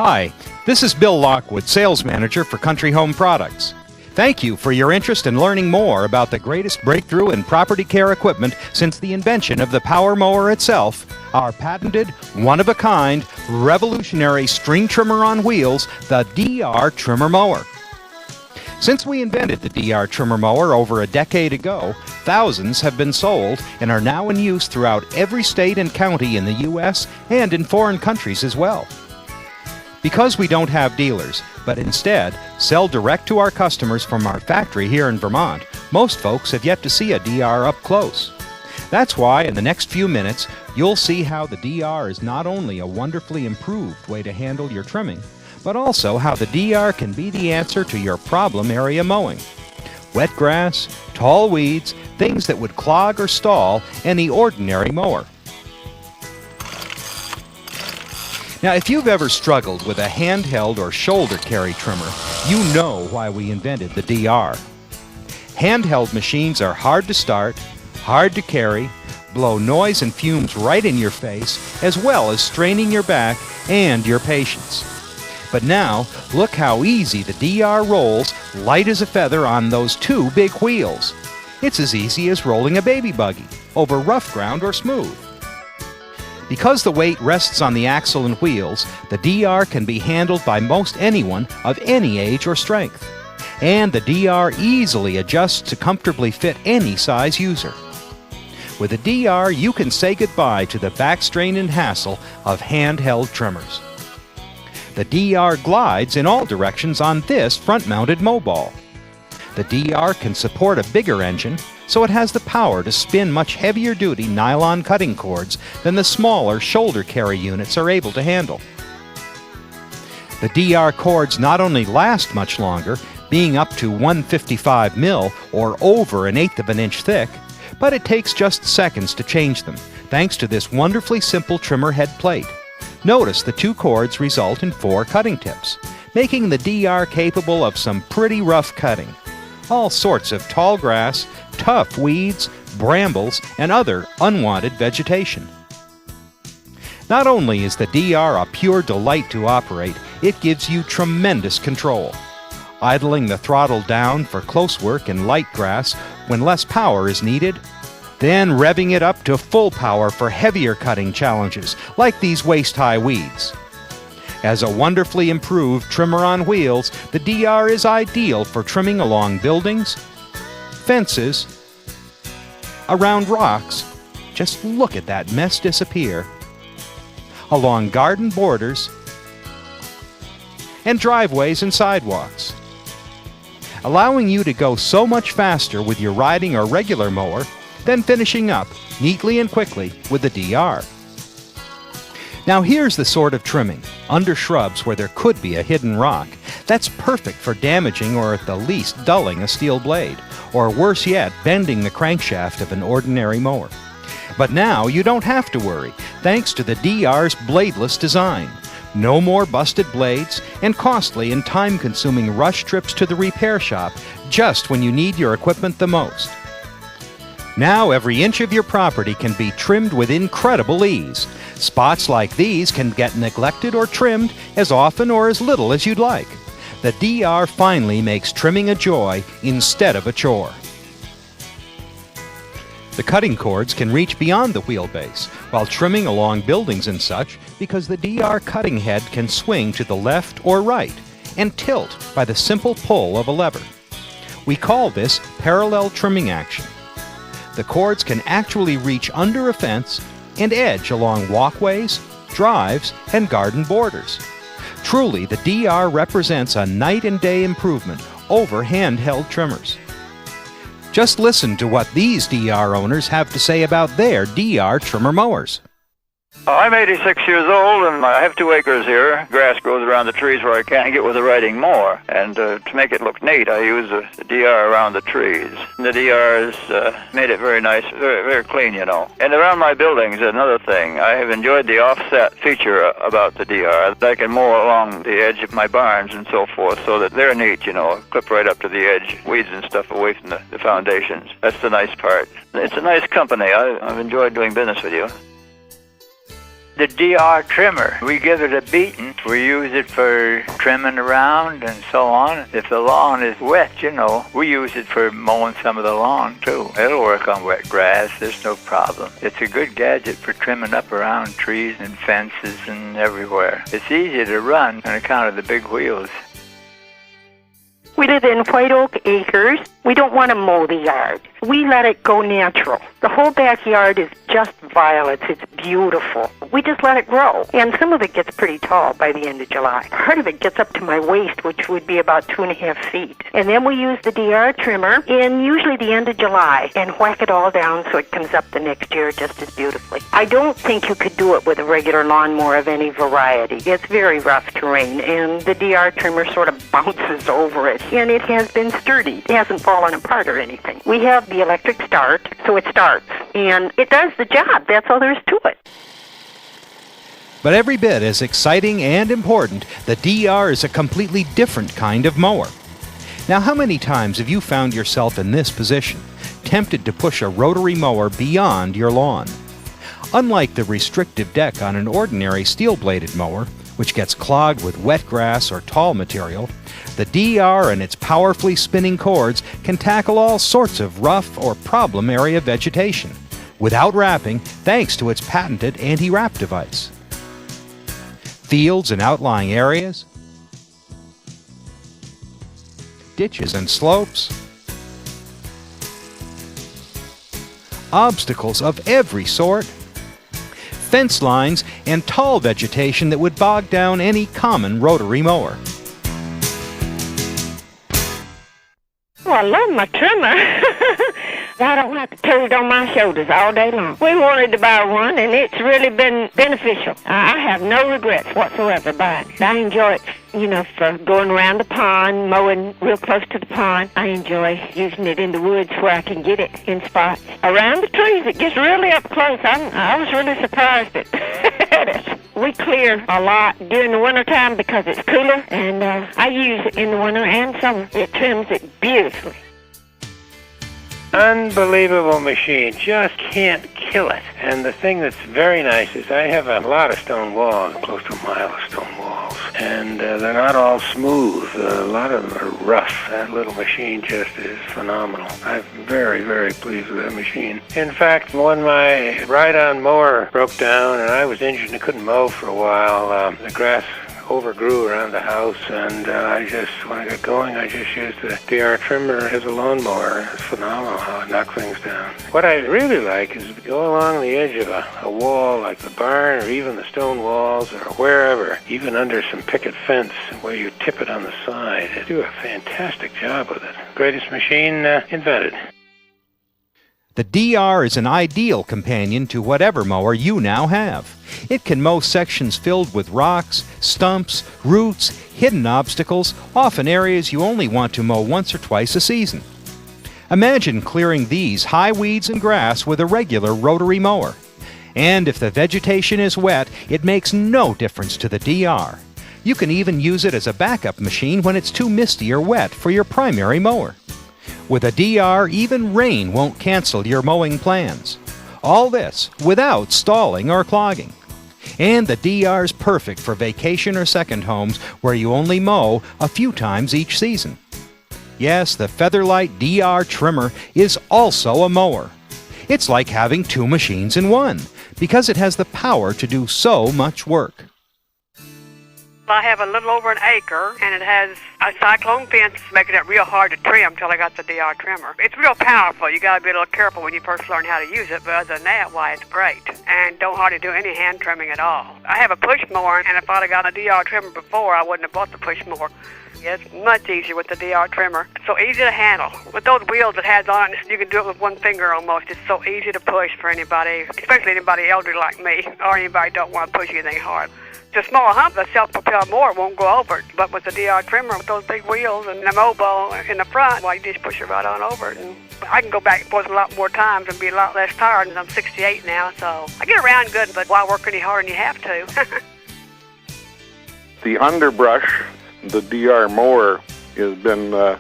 Hi, this is Bill Lockwood, Sales Manager for Country Home Products. Thank you for your interest in learning more about the greatest breakthrough in property care equipment since the invention of the power mower itself, our patented, one-of-a-kind, revolutionary string trimmer on wheels, the DR Trimmer Mower. Since we invented the DR Trimmer Mower over a decade ago, thousands have been sold and are now in use throughout every state and county in the U.S. and in foreign countries as well. Because we don't have dealers, but instead sell direct to our customers from our factory here in Vermont, most folks have yet to see a DR up close. That's why in the next few minutes, you'll see how the DR is not only a wonderfully improved way to handle your trimming, but also how the DR can be the answer to your problem area mowing. Wet grass, tall weeds, things that would clog or stall any ordinary mower. Now, if you've ever struggled with a handheld or shoulder carry trimmer, you know why we invented the DR. Handheld machines are hard to start, hard to carry, blow noise and fumes right in your face, as well as straining your back and your patience. But now, look how easy the DR rolls, light as a feather on those two big wheels. It's as easy as rolling a baby buggy over rough ground or smooth. Because the weight rests on the axle and wheels, the DR can be handled by most anyone of any age or strength. And the DR easily adjusts to comfortably fit any size user. With a DR, you can say goodbye to the back strain and hassle of handheld trimmers. The DR glides in all directions on this front-mounted mow ball. The DR can support a bigger engine, so it has the power to spin much heavier-duty nylon cutting cords than the smaller shoulder carry units are able to handle. The DR cords not only last much longer, being up to 155 mil or over an eighth of an inch thick, but it takes just seconds to change them, thanks to this wonderfully simple trimmer head plate. Notice the two cords result in 4 cutting tips, making the DR capable of some pretty rough cutting. All sorts of tall grass, tough weeds, brambles, and other unwanted vegetation. Not only is the DR a pure delight to operate, it gives you tremendous control. Idling the throttle down for close work and light grass when less power is needed, then revving it up to full power for heavier cutting challenges like these waist-high weeds. As a wonderfully improved trimmer on wheels, the DR is ideal for trimming along buildings, fences, around rocks, just look at that mess disappear, along garden borders, and driveways and sidewalks, allowing you to go so much faster with your riding or regular mower than finishing up neatly and quickly with the DR. Now here's the sort of trimming, under shrubs where there could be a hidden rock, that's perfect for damaging or at the least dulling a steel blade, or worse yet, bending the crankshaft of an ordinary mower. But now you don't have to worry, thanks to the DR's bladeless design. No more busted blades and costly and time-consuming rush trips to the repair shop just when you need your equipment the most. Now every inch of your property can be trimmed with incredible ease. Spots like these can get neglected or trimmed as often or as little as you'd like. The DR finally makes trimming a joy instead of a chore. The cutting cords can reach beyond the wheelbase while trimming along buildings and such because the DR cutting head can swing to the left or right and tilt by the simple pull of a lever. We call this parallel trimming action. The cords can actually reach under a fence and edge along walkways, drives, and garden borders. Truly, the DR represents a night and day improvement over handheld trimmers. Just listen to what these DR owners have to say about their DR trimmer mowers. I'm 86 years old and I have 2 acres here. Grass grows around the trees where I can't get with a riding mower. And to make it look neat, I use the DR around the trees. The DR has made it very nice, very clean, you know. And around my buildings, another thing, I have enjoyed the offset feature about the DR. I can mow along the edge of my barns and so forth so that they're neat, you know, clip right up to the edge, weeds and stuff away from the foundations. That's the nice part. It's a nice company. I've enjoyed doing business with you. The DR trimmer, we give it a beating. We use it for trimming around and so on. If the lawn is wet, we use it for mowing some of the lawn too. It'll work on wet grass, there's no problem. It's a good gadget for trimming up around trees and fences and everywhere. It's easy to run on account of the big wheels. We live in White Oak Acres. We don't want to mow the yard. We let it go natural. The whole backyard is just violets. It's beautiful. We just let it grow. And some of it gets pretty tall by the end of July. Part of it gets up to my waist, which would be about 2.5 feet. And then we use the DR trimmer in usually the end of July and whack it all down so it comes up the next year just as beautifully. I don't think you could do it with a regular lawnmower of any variety. It's very rough terrain, and the DR trimmer sort of bounces over it. And it has been sturdy. It hasn't fallen apart or anything. We have the electric start, so it starts. And it does the job. That's all there is to it. But every bit as exciting and important, the DR is a completely different kind of mower. Now, how many times have you found yourself in this position, tempted to push a rotary mower beyond your lawn? Unlike the restrictive deck on an ordinary steel-bladed mower, which gets clogged with wet grass or tall material, the DR and its powerfully spinning cords can tackle all sorts of rough or problem area vegetation without wrapping, thanks to its patented anti-wrap device. Fields and outlying areas, ditches and slopes, obstacles of every sort, fence lines, and tall vegetation that would bog down any common rotary mower. Well, I love my trimmer. I don't have to carry it on my shoulders all day long. We wanted to buy one, and it's really been beneficial. I have no regrets whatsoever buying it. I enjoy it, for going around the pond, mowing real close to the pond. I enjoy using it in the woods where I can get it in spots. Around the trees, it gets really up close. I was really surprised at it. We clear a lot during the wintertime because it's cooler, and I use it in the winter and summer. It trims it beautifully. Unbelievable machine. Just can't kill it. And the thing that's very nice is I have a lot of stone walls, close to a mile of stone walls. And they're not all smooth. A lot of them are rough. That little machine just is phenomenal. I'm very, very pleased with that machine. In fact, when my ride-on mower broke down and I was injured and couldn't mow for a while, the grass overgrew around the house, and when I got going, I just used the DR trimmer as a lawnmower. It's phenomenal how it knocks things down. What I really like is to go along the edge of a wall like the barn or even the stone walls or wherever, even under some picket fence where you tip it on the side. They do a fantastic job with it. Greatest machine invented. The DR is an ideal companion to whatever mower you now have. It can mow sections filled with rocks, stumps, roots, hidden obstacles, often areas you only want to mow once or twice a season. Imagine clearing these high weeds and grass with a regular rotary mower. And if the vegetation is wet, it makes no difference to the DR. You can even use it as a backup machine when it's too misty or wet for your primary mower. With a DR, even rain won't cancel your mowing plans. All this without stalling or clogging. And the DR's perfect for vacation or second homes where you only mow a few times each season. Yes, the Featherlight DR trimmer is also a mower. It's like having two machines in one, because it has the power to do so much work. I have a little over an acre, and it has a cyclone fence making it real hard to trim till I got the DR trimmer. It's real powerful. You got to be a little careful when you first learn how to use it, but other than that, why, it's great. And don't hardly do any hand trimming at all. I have a push mower, and if I'd have gotten a DR trimmer before, I wouldn't have bought the push mower. It's much easier with the DR trimmer. It's so easy to handle. With those wheels it has on it, you can do it with one finger almost. It's so easy to push for anybody, especially anybody elderly like me, or anybody who don't want to push anything hard. The small hump, the self-propelled mower won't go over it, but with the DR trimmer, with those big wheels and the mobile in the front, well, you just push it right on over it. And I can go back and forth a lot more times and be a lot less tired, and I'm 68 now, so I get around good, but why work any harder than you have to? The underbrush, the DR mower, has been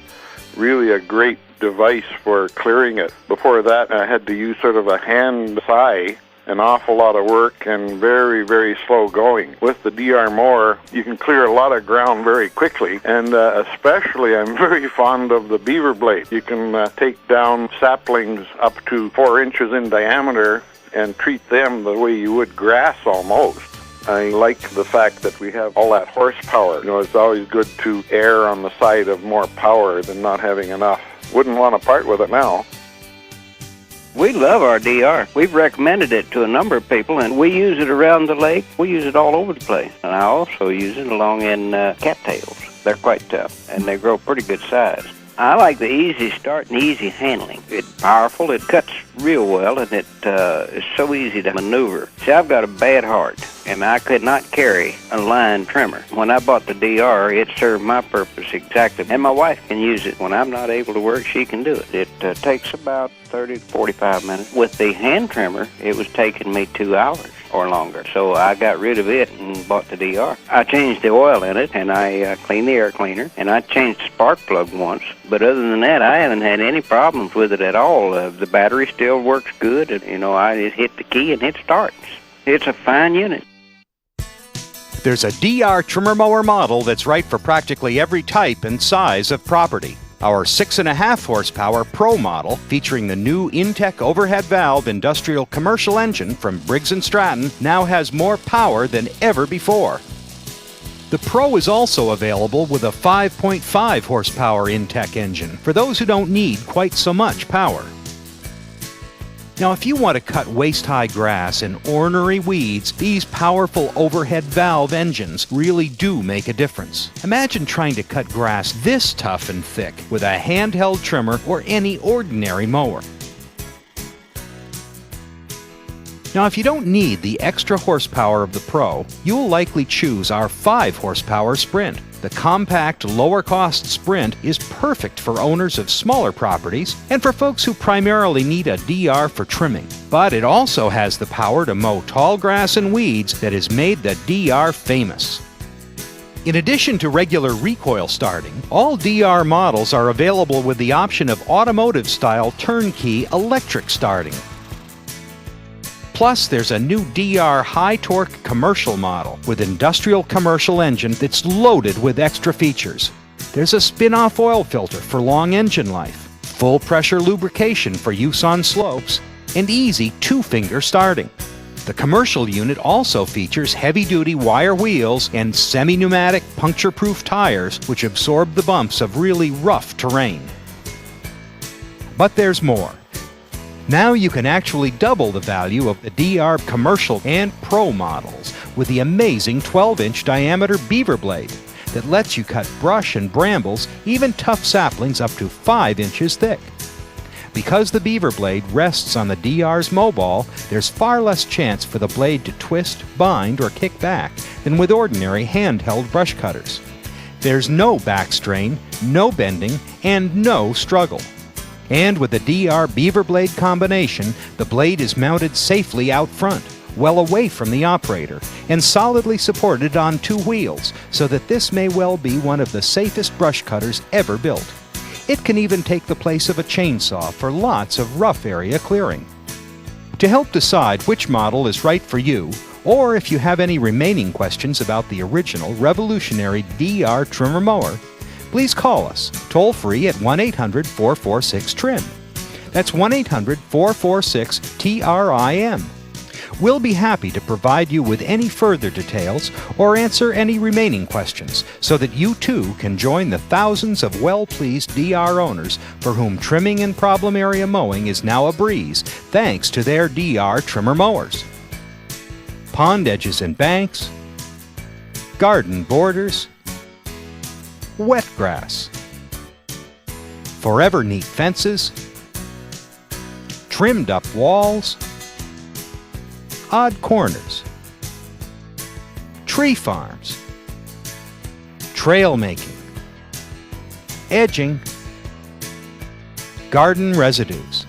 really a great device for clearing it. Before that, I had to use sort of a hand sigh an awful lot of work and very, very slow going. With the DR mower, you can clear a lot of ground very quickly, and especially I'm very fond of the beaver blade. You can take down saplings up to 4 inches in diameter and treat them the way you would grass almost. I like the fact that we have all that horsepower. You know, it's always good to err on the side of more power than not having enough. Wouldn't want to part with it now. We love our DR. We've recommended it to a number of people, and we use it around the lake. We use it all over the place. And I also use it along in cattails. They're quite tough, and they grow pretty good size. I like the easy start and easy handling. It's powerful, it cuts real well, and it is so easy to maneuver. See, I've got a bad heart, and I could not carry a line trimmer. When I bought the DR, it served my purpose exactly. And my wife can use it. When I'm not able to work, she can do it. It takes about 30 to 45 minutes. With the hand trimmer, it was taking me 2 hours or longer. So I got rid of it and bought the DR. I changed the oil in it, and I cleaned the air cleaner, and I changed the spark plug once. But other than that, I haven't had any problems with it at all. The battery still works good. And, you know, I just hit the key and it starts. It's a fine unit. There's a DR trimmer mower model that's right for practically every type and size of property. Our 6.5 horsepower Pro model, featuring the new Intech overhead valve industrial commercial engine from Briggs & Stratton, now has more power than ever before. The Pro is also available with a 5.5 horsepower Intech engine for those who don't need quite so much power. Now, if you want to cut waist-high grass and ornery weeds, these powerful overhead valve engines really do make a difference. Imagine trying to cut grass this tough and thick with a handheld trimmer or any ordinary mower. Now, if you don't need the extra horsepower of the Pro, you'll likely choose our 5 horsepower Sprint. The compact, lower-cost Sprint is perfect for owners of smaller properties and for folks who primarily need a DR for trimming. But it also has the power to mow tall grass and weeds that has made the DR famous. In addition to regular recoil starting, all DR models are available with the option of automotive-style turnkey electric starting. Plus, there's a new DR high-torque commercial model with industrial commercial engine that's loaded with extra features. There's a spin-off oil filter for long engine life, full-pressure lubrication for use on slopes, and easy 2-finger starting. The commercial unit also features heavy-duty wire wheels and semi-pneumatic puncture-proof tires which absorb the bumps of really rough terrain. But there's more. Now you can actually double the value of the DR Commercial and Pro models with the amazing 12-inch diameter beaver blade that lets you cut brush and brambles, even tough saplings up to 5 inches thick. Because the beaver blade rests on the DR's mobile, there's far less chance for the blade to twist, bind, or kick back than with ordinary handheld brush cutters. There's no back strain, no bending, and no struggle. And with the DR beaver blade combination, the blade is mounted safely out front, well away from the operator, and solidly supported on 2 wheels, so that this may well be one of the safest brush cutters ever built. It can even take the place of a chainsaw for lots of rough area clearing. To help decide which model is right for you, or if you have any remaining questions about the original revolutionary DR trimmer mower, please call us toll-free at 1-800-446-TRIM. That's 1-800-446-TRIM. We'll be happy to provide you with any further details or answer any remaining questions so that you too can join the thousands of well-pleased DR owners for whom trimming and problem area mowing is now a breeze thanks to their DR trimmer mowers. Pond edges and banks, garden borders, wet grass, forever neat fences, trimmed up walls, odd corners, tree farms, trail making, edging, garden residues.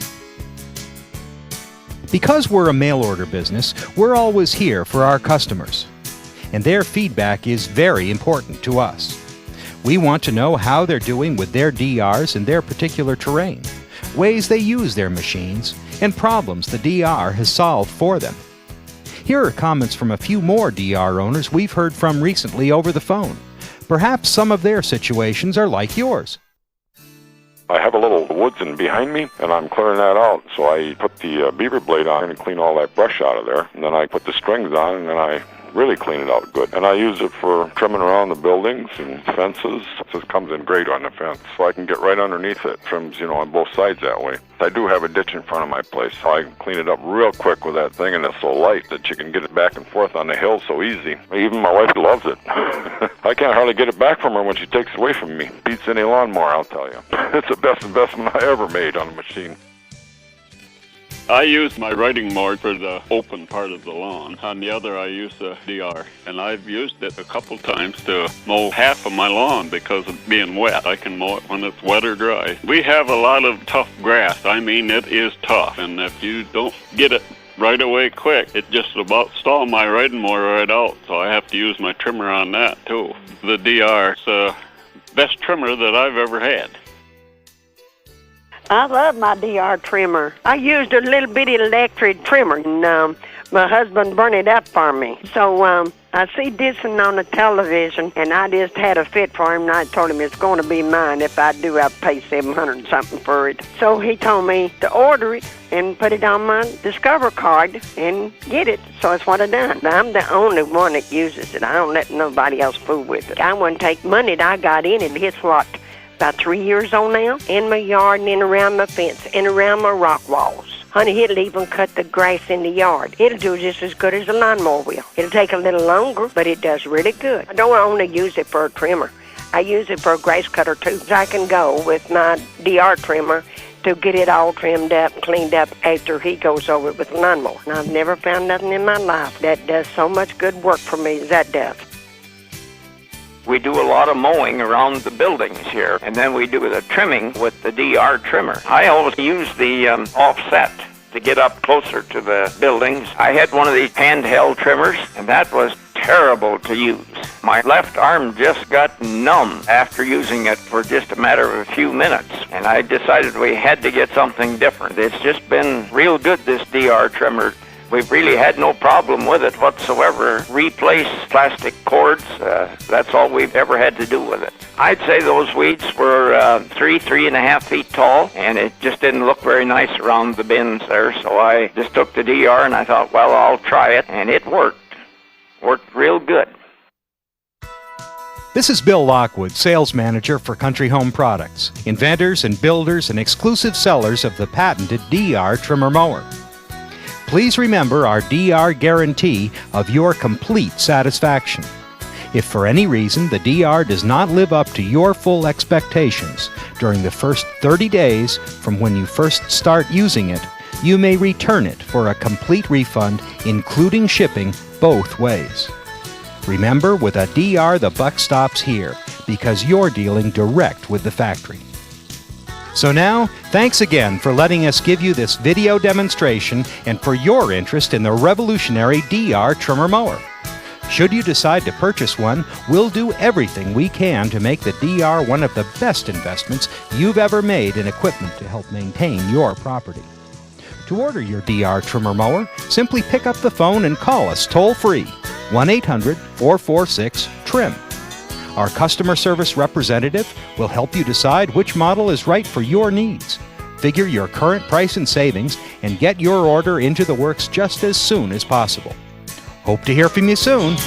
Because we're a mail order business, we're always here for our customers, and their feedback is very important to us. We want to know how they're doing with their DRs in their particular terrain, ways they use their machines, and problems the DR has solved for them. Here are comments from a few more DR owners we've heard from recently over the phone. Perhaps some of their situations are like yours. I have a little woods in behind me, and I'm clearing that out. So I put the beaver blade on and clean all that brush out of there. And then I put the strings on, and then I really clean it out good. And I use it for trimming around the buildings and fences. This comes in great on the fence, so I can get right underneath it. Trims, on both sides that way. I do have a ditch in front of my place, so I can clean it up real quick with that thing, and it's so light that you can get it back and forth on the hill so easy. Even my wife loves it. I can't hardly get it back from her when she takes it away from me. Beats any lawnmower, I'll tell you. It's the best investment I ever made on a machine. I use my riding mower for the open part of the lawn. On the other, I use the DR, and I've used it a couple times to mow half of my lawn because of being wet. I can mow it when it's wet or dry. We have a lot of tough grass. I mean, it is tough, and if you don't get it right away quick, it just about stalled my riding mower right out, so I have to use my trimmer on that too. The DR is the best trimmer that I've ever had. I love my DR trimmer. I used a little bitty electric trimmer, and my husband burned it up for me. So I see this one on the television, and I just had a fit for him, and I told him it's going to be mine. If I do, I'll pay $700 and something for it. So he told me to order it and put it on my Discover card and get it. So that's what I done. I'm the only one that uses it. I don't let nobody else fool with it. I wouldn't take money that I got in it. It's what, about 3 years old now, in my yard and in around my fence and around my rock walls. Honey, it'll even cut the grass in the yard. It'll do just as good as a lawnmower will. It'll take a little longer, but it does really good. I don't only use it for a trimmer. I use it for a grass cutter too. I can go with my DR trimmer to get it all trimmed up, cleaned up after he goes over it with a lawnmower. And I've never found nothing in my life that does so much good work for me as that does. We do a lot of mowing around the buildings here, and then we do the trimming with the DR trimmer. I always use the offset to get up closer to the buildings. I had one of these handheld trimmers, and that was terrible to use. My left arm just got numb after using it for just a matter of a few minutes, and I decided we had to get something different. It's just been real good, this DR trimmer. We've really had no problem with it whatsoever. Replace plastic cords, that's all we've ever had to do with it. I'd say those weeds were 3.5 feet tall, and it just didn't look very nice around the bins there, so I just took the DR and I thought, well, I'll try it, and it worked. Worked real good. This is Bill Lockwood, Sales Manager for Country Home Products, inventors and builders and exclusive sellers of the patented DR trimmer mower. Please remember our DR guarantee of your complete satisfaction. If for any reason the DR does not live up to your full expectations during the first 30 days from when you first start using it, you may return it for a complete refund, including shipping both ways. Remember, with a DR, the buck stops here because you're dealing direct with the factory. So now, thanks again for letting us give you this video demonstration and for your interest in the revolutionary DR trimmer mower. Should you decide to purchase one, we'll do everything we can to make the DR one of the best investments you've ever made in equipment to help maintain your property. To order your DR trimmer mower, simply pick up the phone and call us toll-free, 1-800-446-TRIM. Our customer service representative will help you decide which model is right for your needs. Figure your current price and savings and get your order into the works just as soon as possible. Hope to hear from you soon.